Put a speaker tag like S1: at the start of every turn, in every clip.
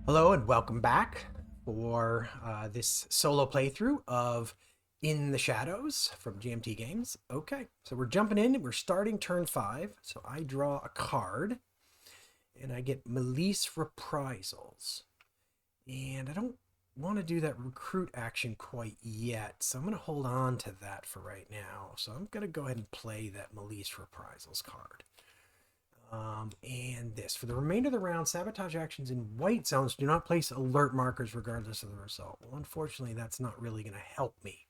S1: Hello and welcome back for this solo playthrough of In the Shadows from GMT Games. Okay, so we're jumping in. We're starting turn 5. So I draw a card and I get Milice Reprisals. And I don't want to do that recruit action quite yet, so I'm going to hold on to that for right now. So I'm going to go ahead and play that Milice Reprisals card. And this. For the remainder of the round, sabotage actions in white zones do not place alert markers regardless of the result. Well, unfortunately, that's not really going to help me.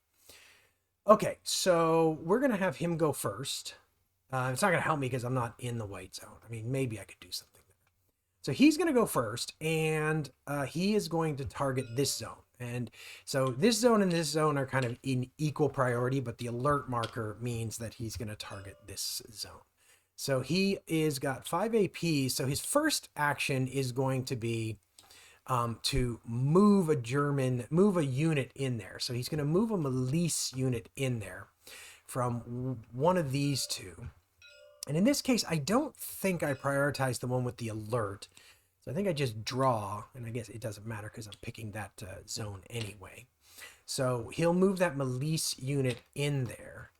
S1: Okay, so we're going to have him go first. It's not going to help me because I'm not in the white zone. I mean, maybe I could do something there. So he's going to go first, and he is going to target this zone. And so this zone and this zone are kind of in equal priority, but the alert marker means that he's going to target this zone. So he is got 5 AP. So his first action is going to be to move a unit in there. So he's going to move a Milice unit in there from one of these two. And in this case, I don't think I prioritize the one with the alert. So I think I just draw, and I guess it doesn't matter because I'm picking that zone anyway. So he'll move that Milice unit in there.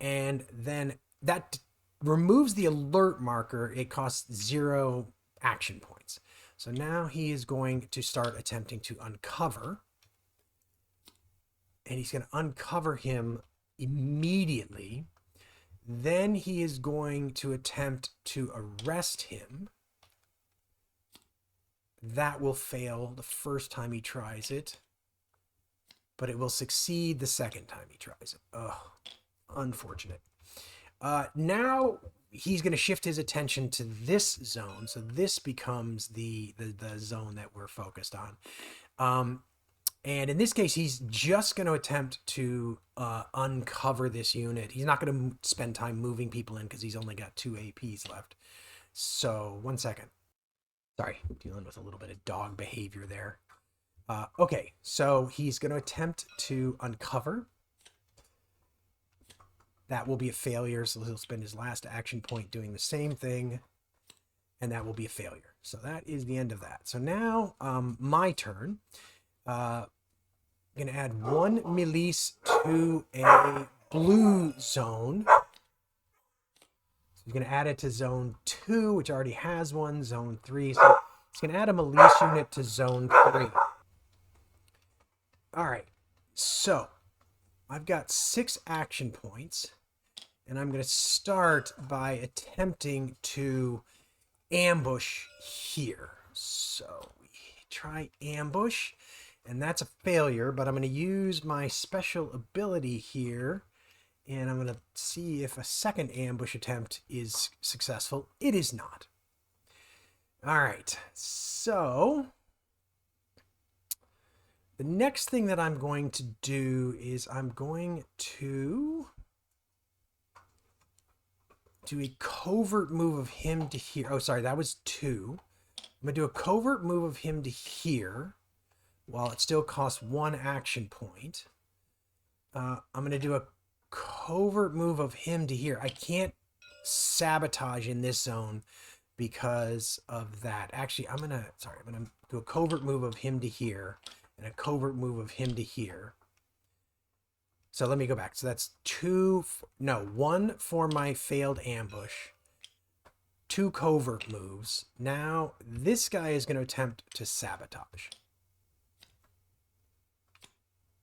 S1: And then that removes the alert marker. It costs 0 action points. So now he is going to start attempting to uncover. And he's going to uncover him immediately. Then he is going to attempt to arrest him. That will fail the first time he tries it. But it will succeed the second time he tries it. Oh, unfortunate. Now he's going to shift his attention to this zone. So this becomes the zone that we're focused on. And in this case, he's just going to attempt to uncover this unit. He's not going to spend time moving people in because he's only got 2 APs left. So 1 second. Sorry, I'm dealing with a little bit of dog behavior there. Okay, so he's going to attempt to uncover. That will be a failure, so he'll spend his last action point doing the same thing, and that will be a failure. So that is the end of that. So now, my turn. I'm going to add 1 Milice to a blue zone. So he's going to add it to zone 2, which already has one, zone 3. So he's going to add a Milice unit to zone 3. All right, so I've got 6 action points. And I'm going to start by attempting to ambush here. So we try ambush, and that's a failure, but I'm going to use my special ability here, and I'm going to see if a second ambush attempt is successful. It is not. All right, so the next thing that I'm going to do is I'm going to do a covert move of him to here. Oh, sorry, that was 2. I'm going to do a covert move of him to here while it still costs 1 action point. I'm going to do a covert move of him to here. I can't sabotage in this zone because of that. Actually, I'm going to do a covert move of him to here and a covert move of him to here. So let me go back. So that's 1 for my failed ambush, 2 covert moves. Now this guy is going to attempt to sabotage.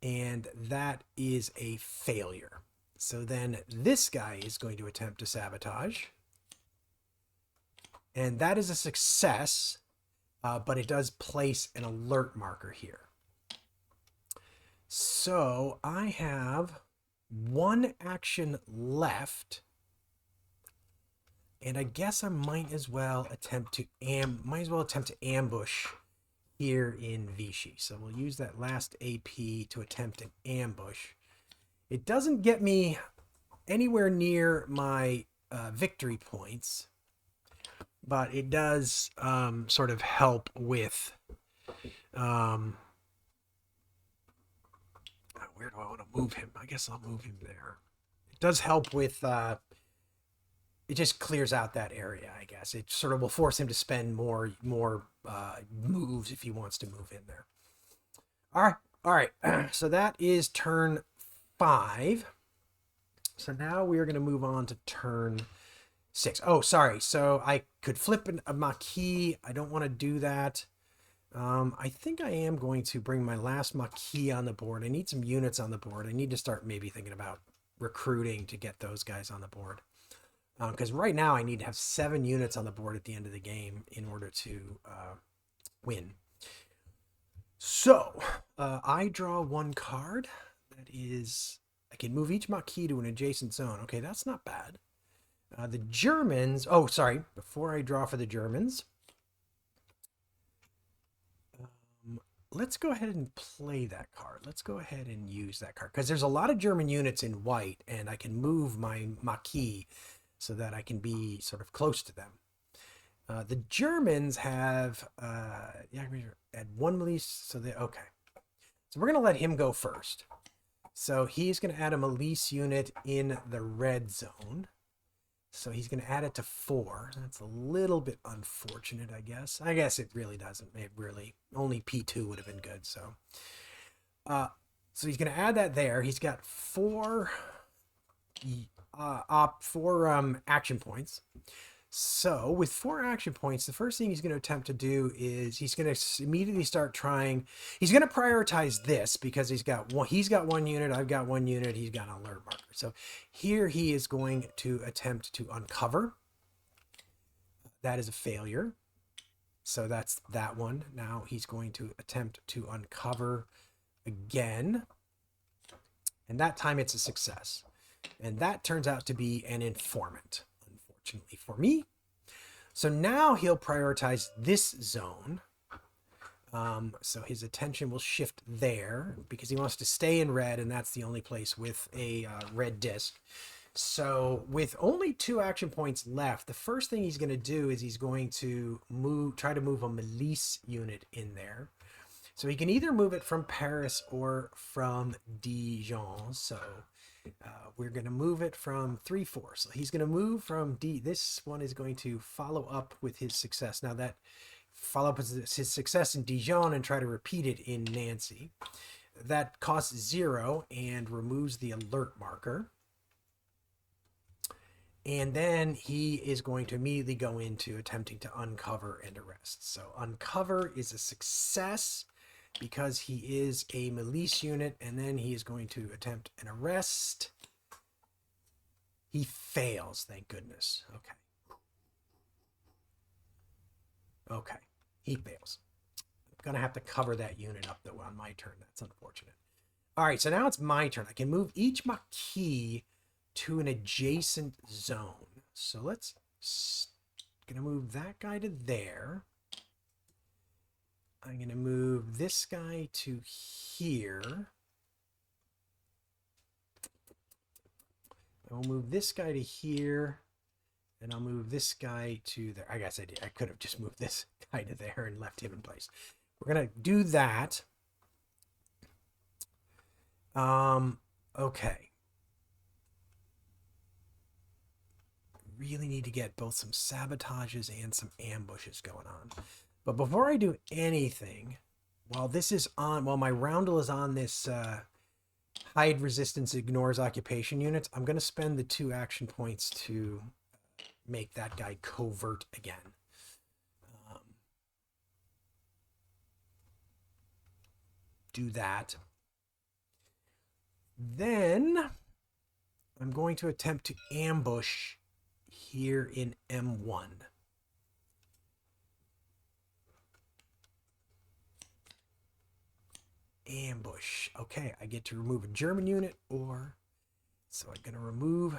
S1: And that is a failure. So then this guy is going to attempt to sabotage. And that is a success, but it does place an alert marker here. So I have 1 action left, and I guess I might as well attempt to ambush here in Vichy. So we'll use that last AP to attempt an ambush. It doesn't get me anywhere near my victory points, but it does sort of help with where do I want to move him. I guess I'll move him there. It does help with, it just clears out that area, I guess. It sort of will force him to spend more moves if he wants to move in there. All right. So that is turn 5. So now we are going to move on to turn 6. Oh, sorry. So I could flip a Maquis. I don't want to do that. I think I am going to bring my last Maquis on the board. I need some units on the board. I need to start maybe thinking about recruiting to get those guys on the board. Because right now I need to have 7 units on the board at the end of the game in order to win. So I draw 1 card. That is, I can move each Maquis to an adjacent zone. Okay, that's not bad. The Germans, oh, sorry, before I draw for the Germans, let's go ahead and play that card. Let's go ahead and use that card because there's a lot of German units in white and I can move my Maquis so that I can be sort of close to them. The Germans have add 1 milice, so they okay. So we're gonna let him go first. So he's gonna add a milice unit in the red zone. So he's gonna add it to 4. That's a little bit unfortunate, I guess. I guess it really doesn't. It really only P2 would have been good. So, so he's gonna add that there. He's got 4 action points. So with 4 action points, the first thing he's going to attempt to do is he's going to immediately start trying. He's going to prioritize this because he's got 1 unit. I've got 1 unit. He's got an alert marker. So here he is going to attempt to uncover. That is a failure. So that's that one. Now he's going to attempt to uncover again. And that time it's a success. And that turns out to be an informant, unfortunately for me. So now he'll prioritize this zone. So his attention will shift there because he wants to stay in red, and that's the only place with a red disc. So with only 2 action points left, the first thing he's going to do is he's going to try to move a milice unit in there. So he can either move it from Paris or from Dijon. So we're going to move it from 3-4. So he's going to move from D. This one is going to follow up with his success. Now that follow up with his success in Dijon and try to repeat it in Nancy. That costs 0 and removes the alert marker. And then he is going to immediately go into attempting to uncover and arrest. So uncover is a success because he is a milice unit, and then he is going to attempt an arrest. He fails, thank goodness. Okay, he fails. I'm going to have to cover that unit up, though, on my turn. That's unfortunate. All right, so now it's my turn. I can move each Maquis to an adjacent zone. So let's going to move that guy to there. I'm going to move this guy to here. I will move this guy to here. And I'll move this guy to there. I guess I did. I could have just moved this guy to there and left him in place. We're going to do that. Okay. Really need to get both some sabotages and some ambushes going on. But before I do anything, while my roundel is on this hide resistance ignores occupation units, I'm going to spend the 2 action points to make that guy covert again. Do that. Then I'm going to attempt to ambush here in M1. Ambush. Okay, I get to remove a German unit, so I'm going to remove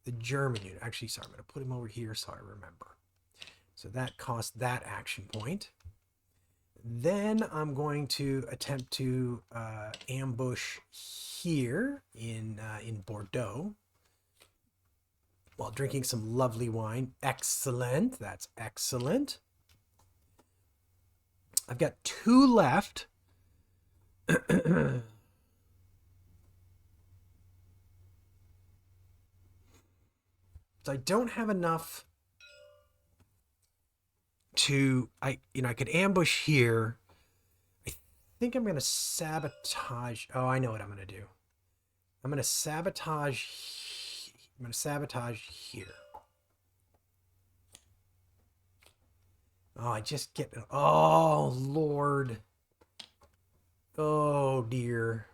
S1: the German unit. Actually, sorry, I'm going to put him over here so I remember. So that costs that action point. Then I'm going to attempt to ambush here in Bordeaux while drinking some lovely wine. Excellent. That's excellent. I've got 2 left. So I don't have enough to, I could ambush here. I think I'm going to sabotage. Oh, I know what I'm going to do. I'm going to sabotage. I'm going to sabotage here. Oh, I just get. Oh, Lord. Oh, dear.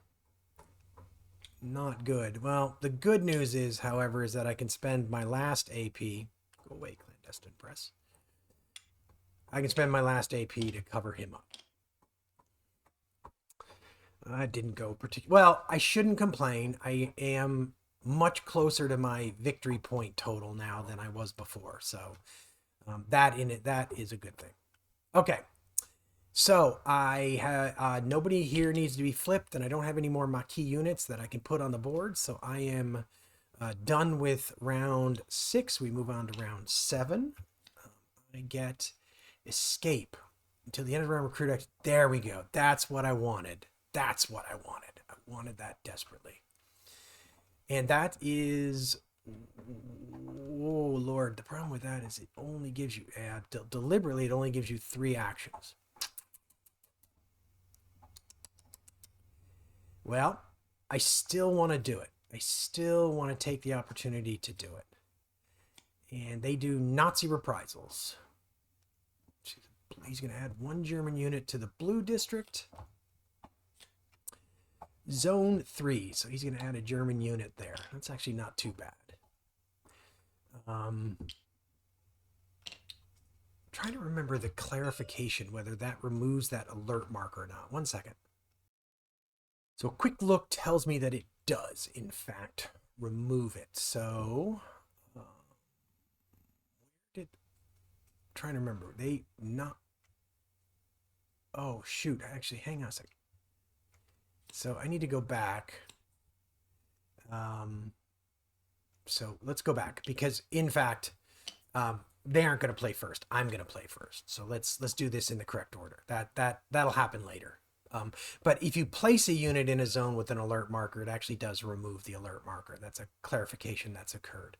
S1: Not good. Well, the good news is, however, is that I can spend my last AP. Go away, clandestine press. I can spend my last AP to cover him up. I didn't go particularly well. I shouldn't complain. I am much closer to my victory point total now than I was before. So that is a good thing. Okay. So I have nobody here needs to be flipped, and I don't have any more Maquis units that I can put on the board. So I am done with round 6. We move on to round 7. I get escape until the end of the round. Recruit action. There we go. That's what I wanted. That's what I wanted. I wanted that desperately. And that is, oh Lord, the problem with that is it only gives you deliberately. It only gives you 3 actions. Well, I still want to do it. I still want to take the opportunity to do it. And they do Nazi reprisals. He's going to add 1 German unit to the blue district. Zone 3. So he's going to add a German unit there. That's actually not too bad. Trying to remember the clarification, whether that removes that alert marker or not. 1 second. So a quick look tells me that it does, in fact, remove it. So, trying to remember, oh shoot, actually, hang on a second. So I need to go back. So let's go back, because in fact, they aren't going to play first. I'm going to play first. So let's do this in the correct order. That'll happen later. But if you place a unit in a zone with an alert marker, it actually does remove the alert marker. That's a clarification that's occurred.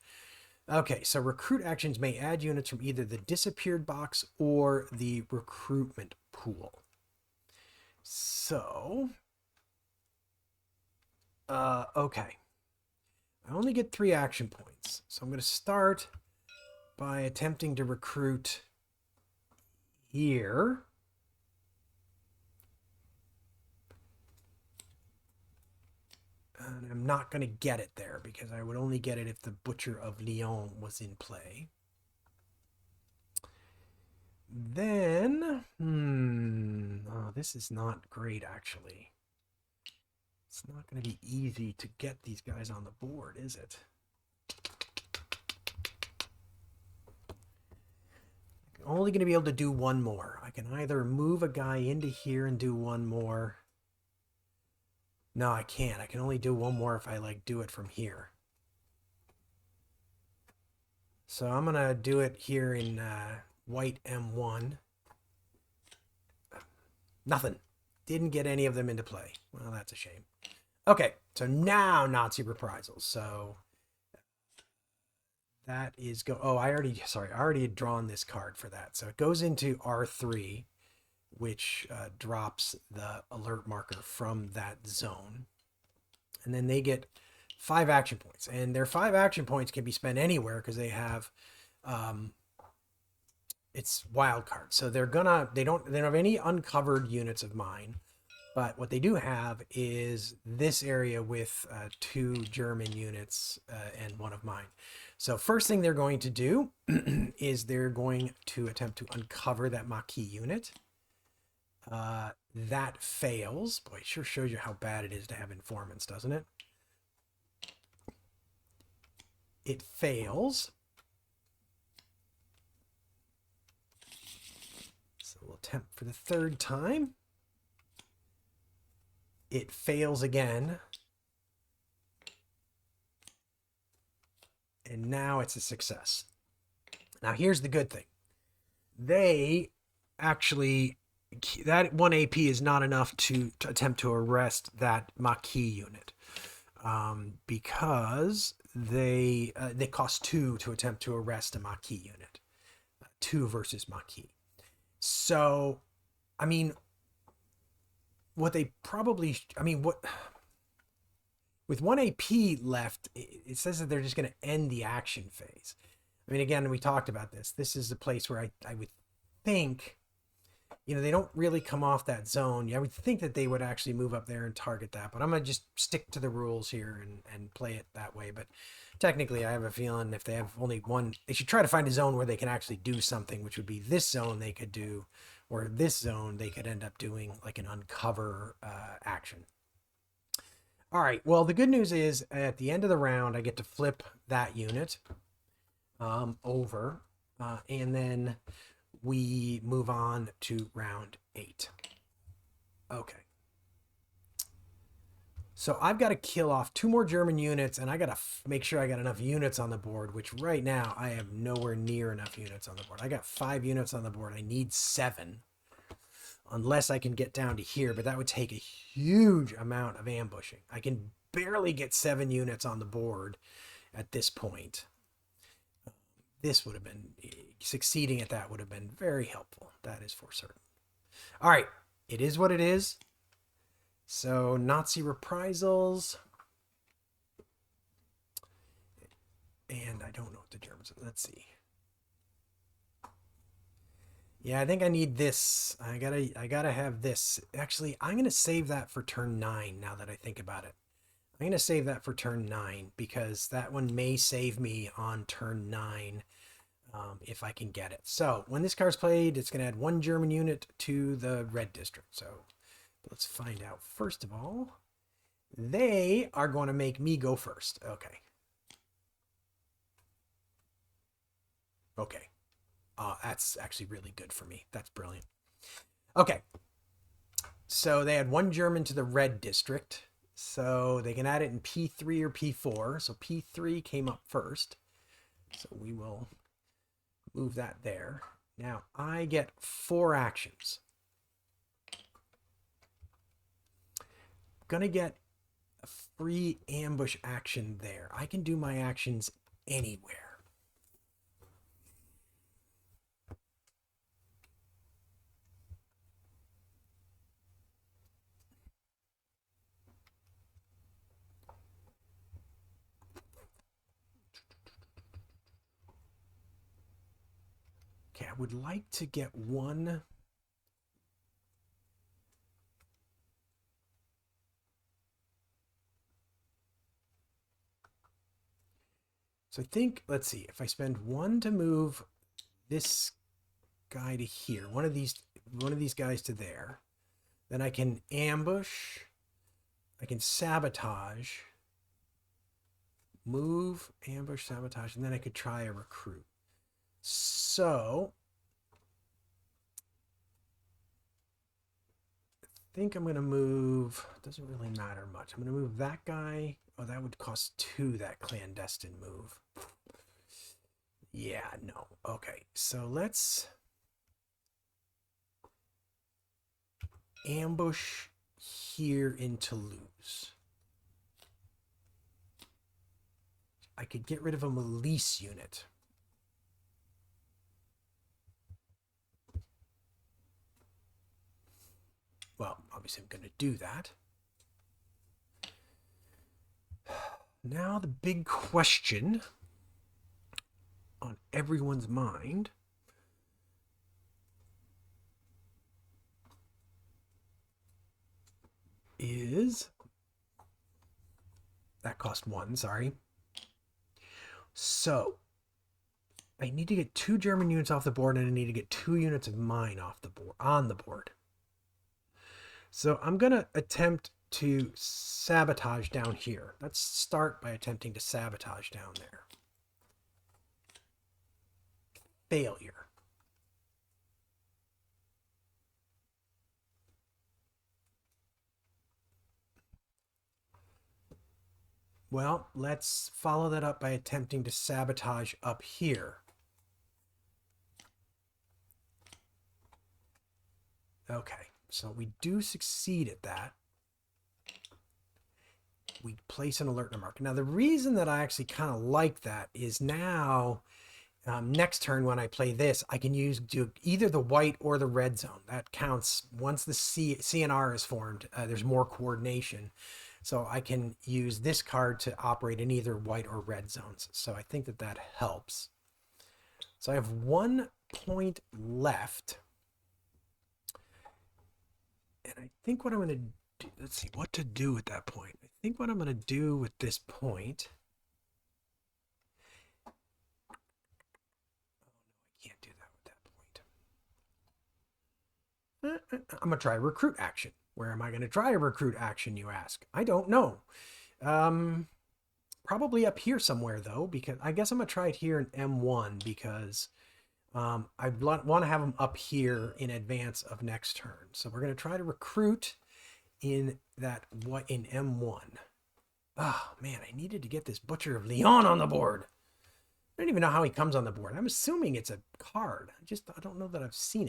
S1: Okay, so recruit actions may add units from either the disappeared box or the recruitment pool. So, okay. I only get 3 action points. So I'm going to start by attempting to recruit here. And I'm not going to get it there because I would only get it if the Butcher of Lyon was in play. Then, oh, this is not great, actually. It's not going to be easy to get these guys on the board, is it? I'm only going to be able to do 1 more. I can either move a guy into here and do 1 more. No, I can't. I can only do 1 more if I do it from here. So I'm going to do it here in white M1. Nothing. Didn't get any of them into play. Well, that's a shame. Okay, so now Nazi reprisals. So that is I already had drawn this card for that. So it goes into R3, which drops the alert marker from that zone. And then they get 5 action points. And their 5 action points can be spent anywhere because they have it's wild cards. So they don't have any uncovered units of mine. But what they do have is this area with 2 German units and 1 of mine. So first thing they're going to do is they're going to attempt to uncover that Maquis unit. That fails. Boy, it sure shows you how bad it is to have informants, doesn't it? It fails. So we'll attempt for the 3rd time. It fails again. And now it's a success. Now here's the good thing. They actually, that 1 AP is not enough to attempt to arrest that Maquis unit. because they cost 2 to attempt to arrest a Maquis unit. 2 versus Maquis. So, I mean, what they probably, I mean, what with 1 AP left, it says that they're just going to end the action phase. I mean, again, we talked about this. This is a place where I would think, you know, they don't really come off that zone. I would think that they would actually move up there and target that, but I'm going to just stick to the rules here and play it that way. But technically, I have a feeling if they have only one, they should try to find a zone where they can actually do something, which would be this zone they could do, or this zone they could end up doing like an uncover action. All right, well, the good news is at the end of the round, I get to flip that unit over, and then we move on to round 8. Okay. So I've got to kill off 2 more German units, and I got to make sure I got enough units on the board, which right now I have nowhere near enough units on the board. I got 5 units on the board. I need 7, unless I can get down to here, but that would take a huge amount of ambushing. I can barely get 7 units on the board at this point. This would have been, succeeding at that would have been very helpful. That is for certain. All right, it is what it is. So Nazi reprisals. And I don't know what the Germans, let's see. Yeah, I think I need this. I gotta have this. Actually, I'm gonna save that for turn 9 now that I think about it. I'm gonna save that for turn 9 because that one may save me on turn 9 if I can get it. So when this card's played, it's gonna add 1 German unit to the red district. So let's find out. First of all, they are going to make me go first. Okay. Okay. That's actually really good for me. That's brilliant. Okay. So they had 1 German to the red district. So they can add it in P3 or P4. So P3 came up first. So we will move that there. Now I get 4 actions. Gonna get a free ambush action there. I can do my actions anywhere. Okay, I would like to get 1. So I think, let's see, if I spend 1 to move this guy to here, one of these guys to there, then I can ambush, I can sabotage, move, ambush, sabotage, and then I could try a recruit. So I think I'm going to move, doesn't really matter much. I'm going to move that guy. Oh, that would cost 2, that clandestine move. Yeah, no. Okay, so let's ambush here in Toulouse. I could get rid of a milice unit. Well, obviously I'm going to do that. Now the big question on everyone's mind is, that cost 1, sorry. So I need to get 2 German units off the board, and I need to get 2 units of mine off the board, on the board. So I'm going to attempt to sabotage down here. Let's start by attempting to sabotage down there. Failure. Well, let's follow that up by attempting to sabotage up here. Okay, so we do succeed at that. we place an alert marker. Now, the reason that I actually kind of like that is now, next turn when I play this, I can do either the white or the red zone. That counts once the CNR is formed. There's more coordination. So I can use this card to operate in either white or red zones. So I think that that helps. So I have 1 point left. And I think what I'm going to do, let's see what to do at that point. I think what I'm going to do with this point. Oh, no, I can't do that with that point. I'm going to try recruit action. Where am I going to try a recruit action, you ask? I don't know. Probably up here somewhere, though, because I guess I'm going to try it here in M1 because I want to have them up here in advance of next turn. So we're going to try to recruit in M1. Oh, man, I needed to get this Butcher of Leon on the board. I don't even know how he comes on the board. I'm assuming it's a card. I don't know that I've seen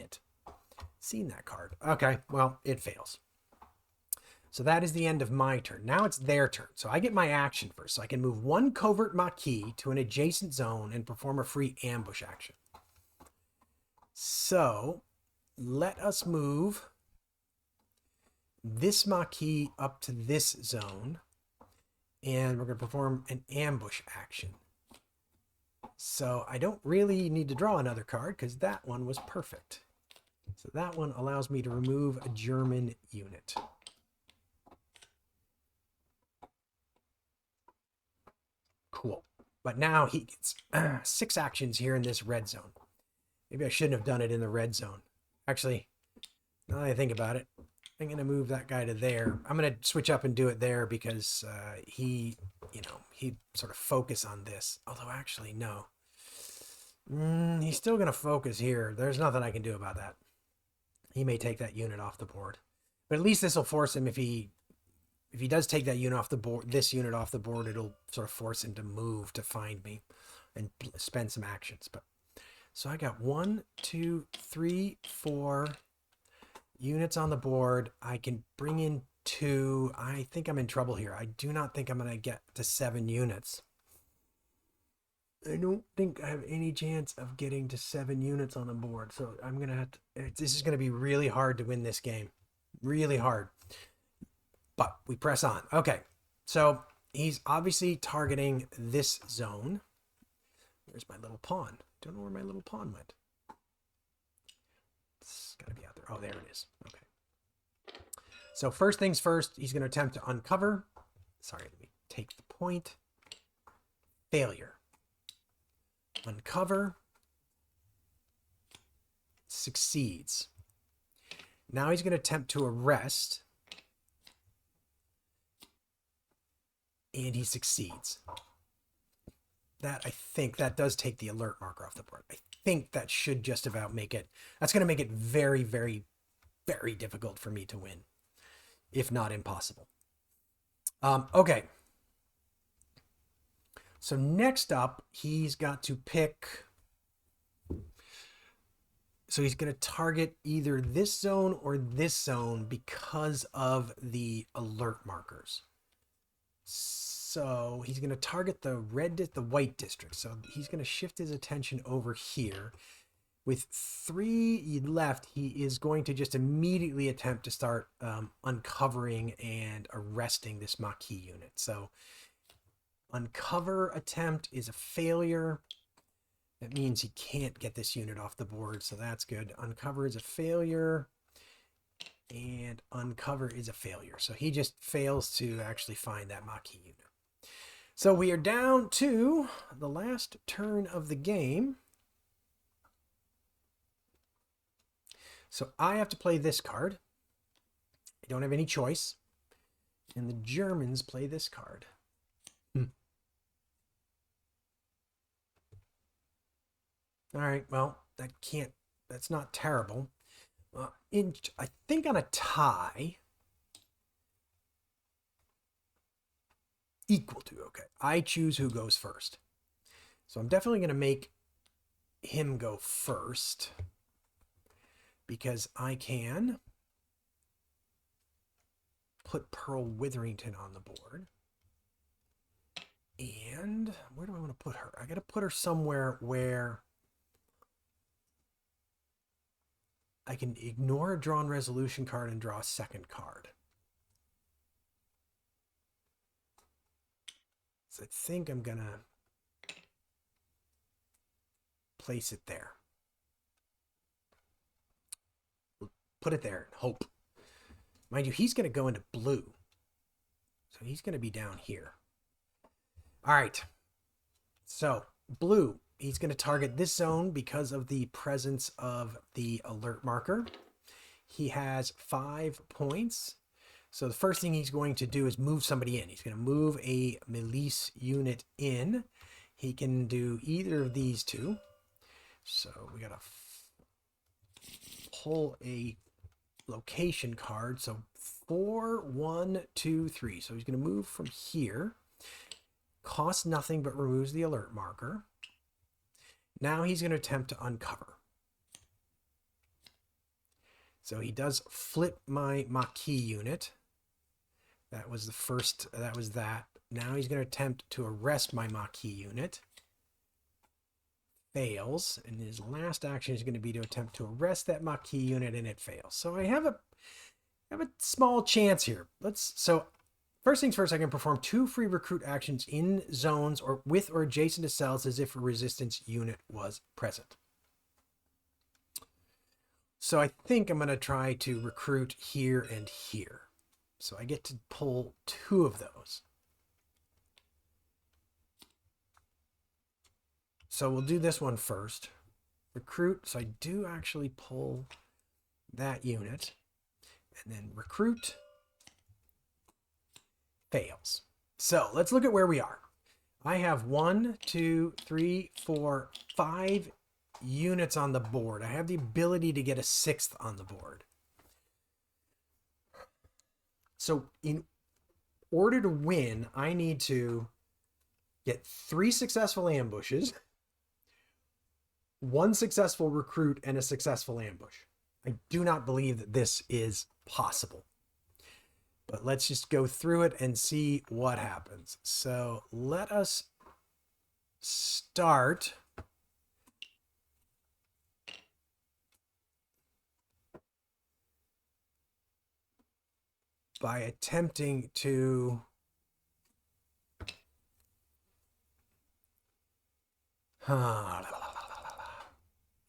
S1: that card. Okay, well, it fails. So that is the end of my turn. Now it's their turn. So I get my action first. So I can move 1 covert Maquis to an adjacent zone and perform a free ambush action. So let us move this Maquis up to this zone. And we're going to perform an ambush action. So I don't really need to draw another card because that one was perfect. So that one allows me to remove a German unit. Cool. But now he gets 6 actions here in this red zone. Maybe I shouldn't have done it in the red zone. Actually, now that I think about it, I'm going to move that guy to there. I'm going to switch up and do it there because he sort of focus on this. Although, actually, no. He's still going to focus here. There's nothing I can do about that. He may take that unit off the board. But at least this will force him, if he does take that unit off the board, this unit off the board, it'll sort of force him to move to find me and spend some actions. But so I got 1, 2, 3, 4 units on the board. I can bring in 2. I think I'm in trouble here. I do not think I'm going to get to 7 units. I don't think I have any chance of getting to 7 units on the board. So I'm going to have to, this is going to be really hard to win this game. Really hard. But we press on. Okay, so he's obviously targeting this zone. Where's my little pawn? Don't know where my little pawn went. It's got to be out there. Oh, there it is. Okay. So first things first, he's going to attempt to uncover. Sorry, let me take the point. Failure. Uncover. Succeeds. Now he's going to attempt to arrest. And he succeeds. That, I think, that does take the alert marker off the board. I think that should just about make it. That's going to make it very, very, very difficult for me to win, if not impossible. Okay. So next up, he's got to pick. So he's going to target either this zone or this zone because of the alert markers. So he's going to target the white district. So he's going to shift his attention over here. With 3 left, he is going to just immediately attempt to start uncovering and arresting this Maquis unit. So uncover attempt is a failure. That means he can't get this unit off the board, so that's good. Uncover is a failure. And uncover is a failure. So he just fails to actually find that Maquis unit. So we are down to the last turn of the game. So I have to play this card. I don't have any choice. And the Germans play this card. All right, well, that's not terrible. I think on a tie, equal to, okay, I choose who goes first. So I'm definitely going to make him go first because I can put Pearl Witherington on the board. want to put her? I got to put her somewhere where I can ignore a drawn resolution card and draw a second card. So I think I'm going to place it there. Put it there and hope. Mind you, he's going to go into blue. So he's going to be down here. All right. So blue, he's going to target this zone because of the presence of the alert marker. He has 5 points. So the first thing he's going to do is move somebody in. He's going to move a milice unit in. He can do either of these two. So we got to pull a location card. So 4, 1, 2, 3. So he's going to move from here. Costs nothing but removes the alert marker. Now he's going to attempt to uncover. So he does flip my Maquis unit. That was the first, that was that. Now he's going to attempt to arrest my Maquis unit. Fails, and his last action is going to be to attempt to arrest that Maquis unit, and it fails. So I have a small chance here. So first things first, I can perform 2 free recruit actions in zones or with or adjacent to cells as if a resistance unit was present. So I think I'm going to try to recruit here and here. So I get to pull 2 of those. So we'll do this one first. Recruit. So I do actually pull that unit. And then recruit. Fails. So let's look at where we are. I have 1, 2, 3, 4, 5 units on the board. I have the ability to get a 6th on the board. So in order to win, I need to get 3 successful ambushes, 1 successful recruit, and a successful ambush. I do not believe that this is possible. But let's just go through it and see what happens. So let us start by attempting to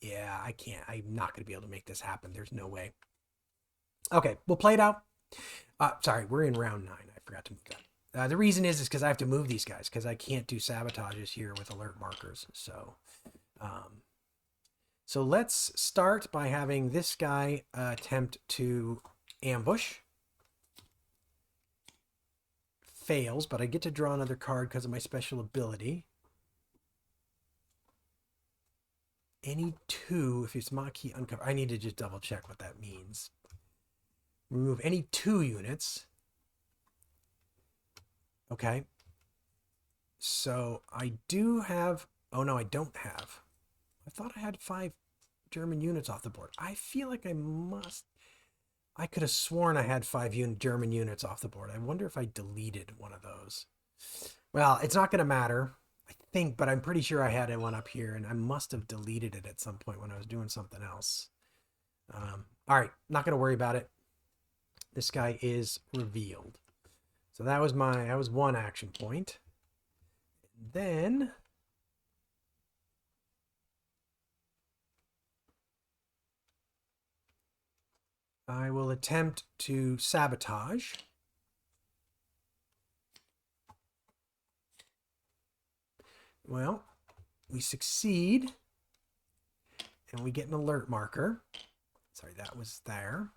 S1: yeah, I can't. I'm not going to be able to make this happen. There's no way. Okay, we'll play it out. Sorry, we're in round 9. I forgot to move that. The reason is because I have to move these guys because I can't do sabotages here with alert markers. So let's start by having this guy attempt to ambush. Fails, but I get to draw another card because of my special ability. Any 2, if it's Maquis uncover. I need to just double check what that means. Remove any 2 units. Okay. So I do have, oh no, I don't have. I thought I had 5 German units off the board. I feel like I could have sworn I had 5 German units off the board. I wonder if I deleted one of those. Well, it's not going to matter, I think, but I'm pretty sure I had one up here, and I must have deleted it at some point when I was doing something else. All right, not going to worry about it. This guy is revealed. So that was 1 action point. Then I will attempt to sabotage. Well, we succeed, and we get an alert marker. Sorry, that was there.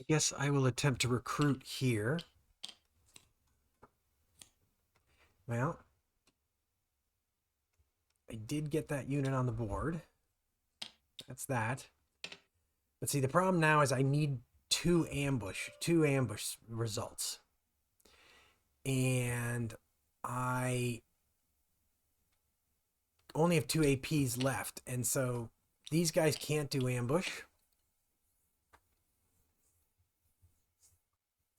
S1: I guess I will attempt to recruit here. Well, I did get that unit on the board. That's that. But see, the problem now is I need two ambush results. And I only have 2 APs left. And so these guys can't do ambush.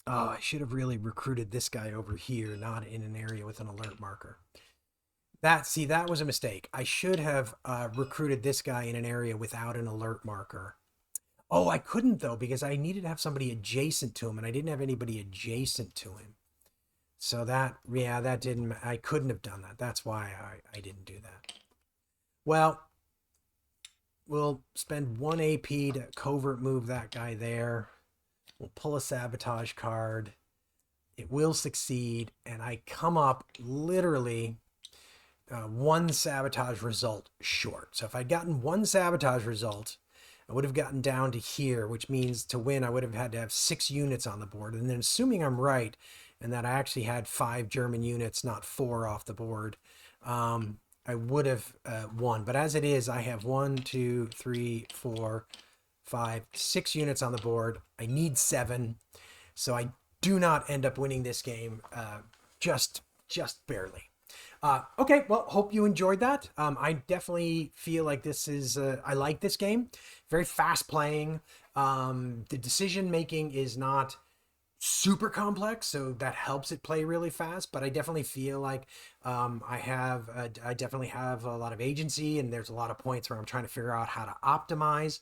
S1: Oh, I should have really recruited this guy over here, not in an area with an alert marker. That was a mistake. I should have recruited this guy in an area without an alert marker. Oh, I couldn't though, because I needed to have somebody adjacent to him, and I didn't have anybody adjacent to him. So I couldn't have done that. That's why I didn't do that. Well, we'll spend 1 AP to covert move that guy there. We'll pull a sabotage card. It will succeed, and I come up literally 1 sabotage result short. So if I'd gotten 1 sabotage result, I would have gotten down to here, which means to win, I would have had to have 6 units on the board. And then assuming I'm right, and that I actually had 5 German units, not 4 off the board, I would have won. But as it is, I have 1, 2, 3, 4, 5, 6 units on the board. I need 7. So I do not end up winning this game, just barely. Okay, well, hope you enjoyed that. I definitely feel like this is, I like this game. Very fast playing. The decision making is not super complex, so that helps it play really fast, but I definitely feel like I definitely have a lot of agency, and there's a lot of points where I'm trying to figure out how to optimize.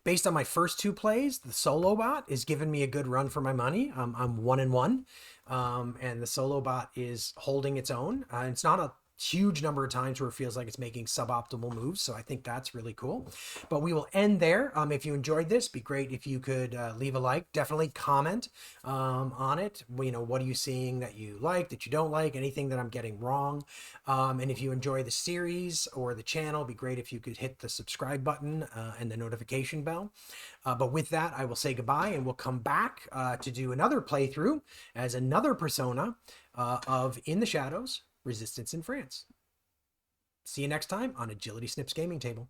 S1: Based on my first 2 plays, the solo bot is giving me a good run for my money. I'm 1-1, and the solo bot is holding its own. It's not a huge number of times where it feels like it's making suboptimal moves, so I think that's really cool. But we will end there. If you enjoyed this, be great if you could leave a like. Definitely comment on it. You know, what are you seeing that you like, that you don't like, anything that I'm getting wrong. And if you enjoy the series or the channel, be great if you could hit the subscribe button and the notification bell. But with that, I will say goodbye, and we'll come back to do another playthrough as another persona of In the Shadows, Resistance in France. See you next time on Agility Snips Gaming Table.